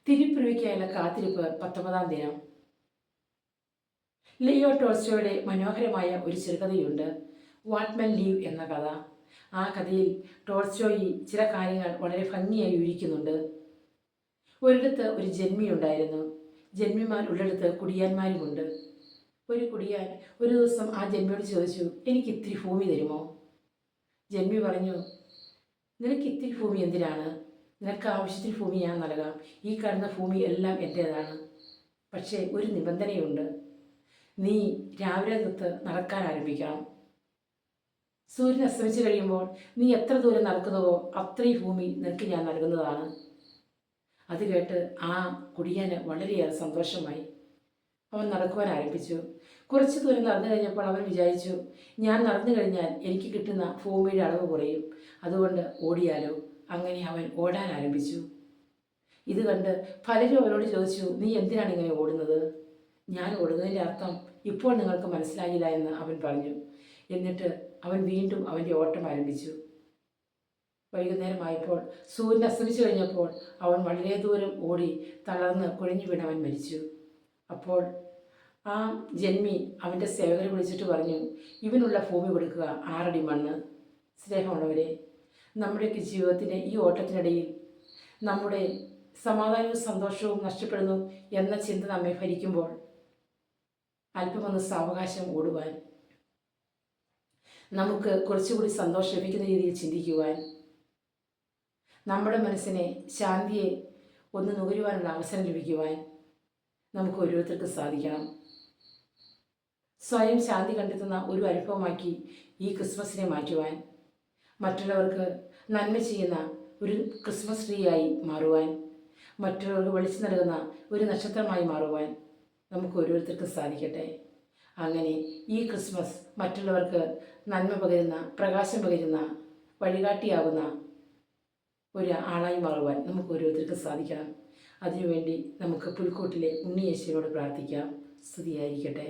തിരിപ്പിറവിക്കായുള്ള കാത്തിരിപ്പ് 19-ാം ദിനം. ലിയോ ടോൾസ്റ്റോയുടെ മനോഹരമായ ഒരു ചെറുകഥയുണ്ട്, വാട്ട് മെൻ ലീവ് എന്ന കഥ. ആ കഥയിൽ ടോൾസ്റ്റോയി ചില കാര്യങ്ങൾ വളരെ ഭംഗിയായി വിവരിക്കുന്നുണ്ട്. ഒരിടത്ത് ഒരു ജന്മിയുണ്ടായിരുന്നു. ജന്മിമാർ ഉള്ളിടത്ത് കുടിയാന്മാരുമുണ്ട്. ഒരു കുടിയാൻ ഒരു ദിവസം ആ ജന്മിയോട് ചോദിച്ചു, എനിക്ക് ഇത്തിരി ഭൂമി തരുമോ? ജന്മി പറഞ്ഞു, നിനക്ക് ഇത്തിരി ഭൂമി എന്തിനാണ്? നിനക്ക് ആവശ്യത്തിന് ഭൂമി ഞാൻ നൽകാം. ഈ കാണുന്ന ഭൂമി എല്ലാം എൻ്റേതാണ്. പക്ഷേ ഒരു നിബന്ധനയുണ്ട്. നീ രാവിലെ തൊട്ട് നടക്കാൻ ആരംഭിക്കണം. സൂര്യൻ അസ്തമിച്ച് കഴിയുമ്പോൾ നീ എത്ര ദൂരം നടക്കുന്നുവോ അത്രയും ഭൂമി നിനക്ക് ഞാൻ നൽകുന്നതാണ്. അത് കേട്ട് ആ കുടിയാന് വളരെയേറെ സന്തോഷമായി. അവൻ നടക്കുവാൻ ആരംഭിച്ചു. കുറച്ച് ദൂരം നടന്നു കഴിഞ്ഞപ്പോൾ അവൻ വിചാരിച്ചു, ഞാൻ നടന്നു കഴിഞ്ഞാൽ എനിക്ക് കിട്ടുന്ന ഭൂമിയുടെ അളവ് കുറയും, അതുകൊണ്ട് ഓടിയാലോ. അങ്ങനെ അവൻ ഓടാൻ ആരംഭിച്ചു. ഇത് കണ്ട് പലരും അവനോട് ചോദിച്ചു, നീ എന്തിനാണ് ഇങ്ങനെ ഓടുന്നത്? ഞാൻ ഓടുന്നതിൻ്റെ അർത്ഥം ഇപ്പോൾ നിങ്ങൾക്ക് മനസ്സിലായില്ല എന്ന് അവൻ പറഞ്ഞു. എന്നിട്ട് അവൻ വീണ്ടും അവൻ്റെ ഓട്ടം ആരംഭിച്ചു. വൈകുന്നേരമായപ്പോൾ സൂര്യൻ അസ്തമിച്ചു കഴിഞ്ഞപ്പോൾ അവൻ വളരെ ദൂരം ഓടി തളർന്ന് കുഴഞ്ഞു വീണവൻ മരിച്ചു. അപ്പോൾ ആ ജന്മി അവൻ്റെ സേവകരെ വിളിച്ചിട്ട് പറഞ്ഞു, ഇവനുള്ള ഭൂമി കൊടുക്കുക, 6 അടി മണ്ണ്. സ്നേഹമുള്ളവരെ, നമ്മുടെയൊക്കെ ജീവിതത്തിൻ്റെ ഈ ഓട്ടത്തിനിടയിൽ നമ്മുടെ സമാധാനവും സന്തോഷവും നഷ്ടപ്പെടുന്നു എന്ന ചിന്ത നമ്മെ ഭരിക്കുമ്പോൾ അല്പമൊന്ന് സാവകാശം ഓടുവാൻ, നമുക്ക് കുറച്ചുകൂടി സന്തോഷം ലഭിക്കുന്ന രീതിയിൽ ചിന്തിക്കുവാൻ, നമ്മുടെ മനസ്സിനെ ശാന്തിയെ ഒന്ന് നുകരുവാനുള്ള അവസരം ലഭിക്കുവാൻ നമുക്ക് ഓരോരുത്തർക്കും സാധിക്കണം. സ്വയം ശാന്തി കണ്ടെത്തുന്ന ഒരു അനുഭവമാക്കി ഈ ക്രിസ്മസിനെ മാറ്റുവാൻ, മറ്റുള്ളവർക്ക് നന്മ ചെയ്യുന്ന ഒരു ക്രിസ്മസ് ട്രീയായി മാറുവാൻ, മറ്റുള്ളവർക്ക് വെളിച്ചം നൽകുന്ന ഒരു നക്ഷത്രമായി മാറുവാൻ നമുക്ക് ഓരോരുത്തർക്കും സാധിക്കട്ടെ. അങ്ങനെ ഈ ക്രിസ്മസ് മറ്റുള്ളവർക്ക് നന്മ പകരുന്ന, പ്രകാശം പകരുന്ന, വഴികാട്ടിയാകുന്ന ഒരു ആളായി മാറുവാൻ നമുക്ക് ഓരോരുത്തർക്കും സാധിക്കണം. അതിനുവേണ്ടി നമുക്ക് പുൽക്കൂട്ടിലെ ഉണ്ണിയേശുവിനോട് പ്രാർത്ഥിക്കാം. സ്തുതിയായിരിക്കട്ടെ.